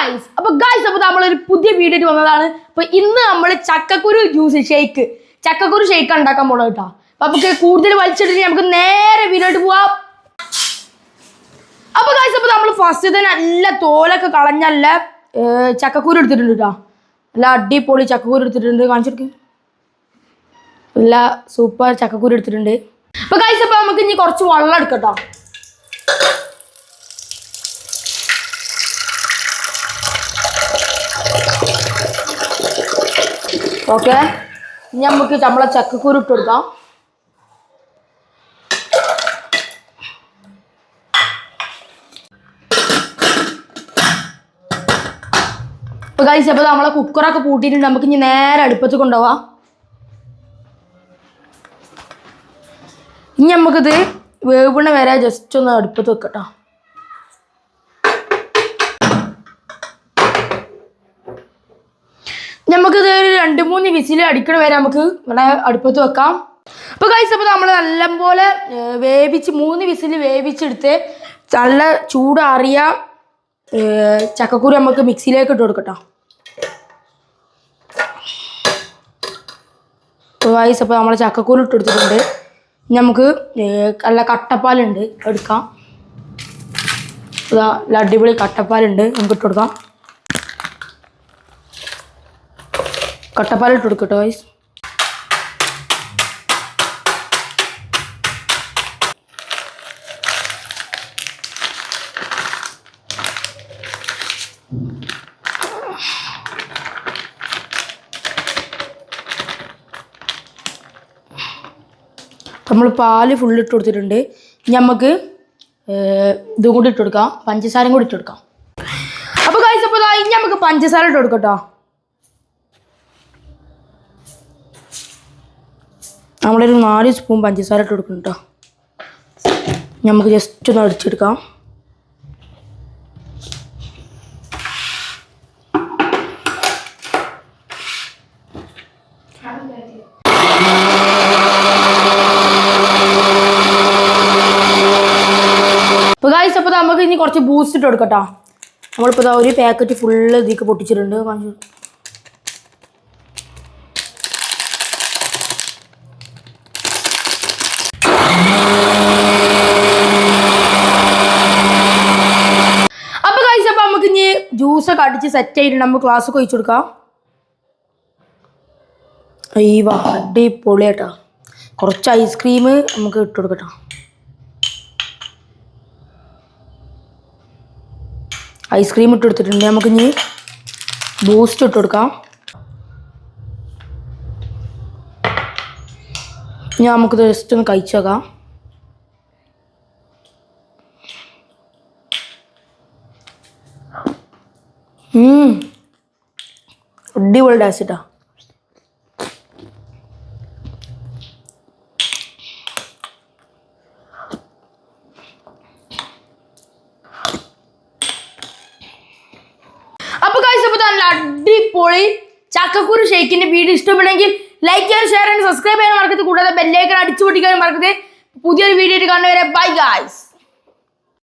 Guys അപ്പോൾ നമ്മളൊരു പുതിയ വീഡിയോ വന്നതാണ്. അപ്പോൾ ഇന്ന് നമ്മൾ ചക്കക്കുരു ജ്യൂസ് ചക്കക്കുരു ഷേക്ക് ഉണ്ടാക്കാൻ പോകണം കേട്ടോ. അപ്പോൾ നമുക്ക് കൂടുതൽ വലിച്ചിട്ട് നമുക്ക് നേരെ വീഡിയോട്ട് പോവാം. അപ്പോൾ ഗൈസ് നമ്മൾ ഫസ്റ്റ് തന്നെ നല്ല തോലൊക്കെ കളഞ്ഞല്ല ചക്കക്കുരു എടുത്തിട്ടുണ്ട് കേട്ടോ. നല്ല അടിപൊളി ചക്കക്കുരു എടുത്തിട്ടുണ്ട്, കാണിച്ചെടുക്ക്. നല്ല സൂപ്പർ ചക്കക്കുരു എടുത്തിട്ടുണ്ട്. അപ്പോൾ ഗൈസ് നമുക്ക് ഇനി കുറച്ച് വെള്ളം എടുക്കട്ടോ. ഓക്കെ, ഇനി നമുക്ക് നമ്മളെ ചക്കക്കുരു ഇട്ട് കൊടുക്കാം. അപ്പോൾ ഗൈസ് അപ്പോൾ നമ്മളെ കുക്കറൊക്കെ പൂട്ടിയിട്ടുണ്ട്. നമുക്ക് ഇനി നേരെ അടുപ്പത്ത് കൊണ്ടുപോവാം. ഇനി നമുക്കിത് വേവണ വരെ ജസ്റ്റ് ഒന്ന് അടുപ്പത്ത് വെക്കട്ടോ. നമുക്കിത് ഒരു 2-3 വിസിൽ അടിക്കണ വരെ നമുക്ക് ഇവിടെ അടുപ്പത്ത് വെക്കാം. അപ്പോൾ ഗൈസ് അപ്പോൾ നമ്മൾ നല്ലപോലെ വേവിച്ച് 3 വിസിൽ വേവിച്ചെടുത്ത് നല്ല ചൂടാറിയ ചക്കക്കുരു നമുക്ക് മിക്സിയിലേക്ക് ഇട്ട് കൊടുക്കട്ടോ. അപ്പോൾ ഗൈസ് അപ്പോൾ നമ്മൾ ചക്കക്കുരു ഇട്ട് കൊടുത്തിട്ടുണ്ട്. നമുക്ക് നല്ല കട്ടപ്പാലുണ്ട്, എടുക്കാം. നല്ല അടിപൊളി കട്ടപ്പാലുണ്ട്, നമുക്ക് ഇട്ട് കൊടുക്കാം. കട്ടപ്പാലിട്ട് കൊടുക്കട്ടോ ഗൈസ്. നമ്മൾ പാല് ഫുള്ള് ഇട്ട് കൊടുത്തിട്ടുണ്ട്. ഇനി നമുക്ക് ഇതും കൂടി ഇട്ട് കൊടുക്കാം, പഞ്ചസാരയും കൂടി ഇട്ട് കൊടുക്കാം. അപ്പോൾ ഗൈസ് അപ്പോൾ ഇനി നമുക്ക് പഞ്ചസാര ഇട്ട് കൊടുക്കട്ടോ. നമ്മളൊരു 4 സ്പൂൺ പഞ്ചസാര ഇട്ട് കൊടുക്കണം കേട്ടോ. നമുക്ക് ജസ്റ്റ് ഒന്ന് അടിച്ചെടുക്കാം. അപ്പോൾ ഗൈസ് അപ്പോൾ നമുക്ക് ഇനി കുറച്ച് ബൂസ്റ്റ് ഇട്ട് കൊടുക്കട്ടോ. നമ്മളിപ്പോൾ ഒരു പാക്കറ്റ് ഫുള്ള് ഇതിലേക്ക് പൊട്ടിച്ചിട്ടുണ്ട്. നമുക്ക് ഇനി ജ്യൂസൊക്കെ അടിച്ച് സെറ്റ് ആയിട്ടുണ്ട്. നമുക്ക് ഗ്ലാസ്സൊക്കെ ഒഴിച്ചു കൊടുക്കാം. അയ്യോ അടിപൊളിയാട്ടോ. കുറച്ച് ഐസ്ക്രീം നമുക്ക് ഇട്ട് കൊടുക്കട്ടോ. ഐസ്ക്രീം ഇട്ട് കൊടുത്തിട്ടുണ്ട്. നമുക്കിനി ബൂസ്റ്റ് ഇട്ട് കൊടുക്കാം. ഇനി നമുക്കിത് ജസ്റ്റ് ഒന്ന് കഴിച്ചു നോക്കാം. അടിപൊളി ടേസ്റ്റാ. അപ്പോൾ ഗൈസ് അപ്പോൾ നല്ല അടിപൊളി ചക്കക്കുരു ഷേക്കിന്റെ വീഡിയോ ഇഷ്ടപ്പെടുമെങ്കിൽ ലൈക്ക് ചെയ്യാൻ, ഷെയർ ചെയ്യാൻ, സബ്സ്ക്രൈബ് ചെയ്യാൻ മറക്കരുത്. കൂടാതെ ബെല്ലൈക്കൺ അടിച്ചു പൊട്ടിക്കാനും മറക്കരുത്. പുതിയൊരു വീഡിയോ കാണുന്നവരെ ബൈ ഗൈസ്.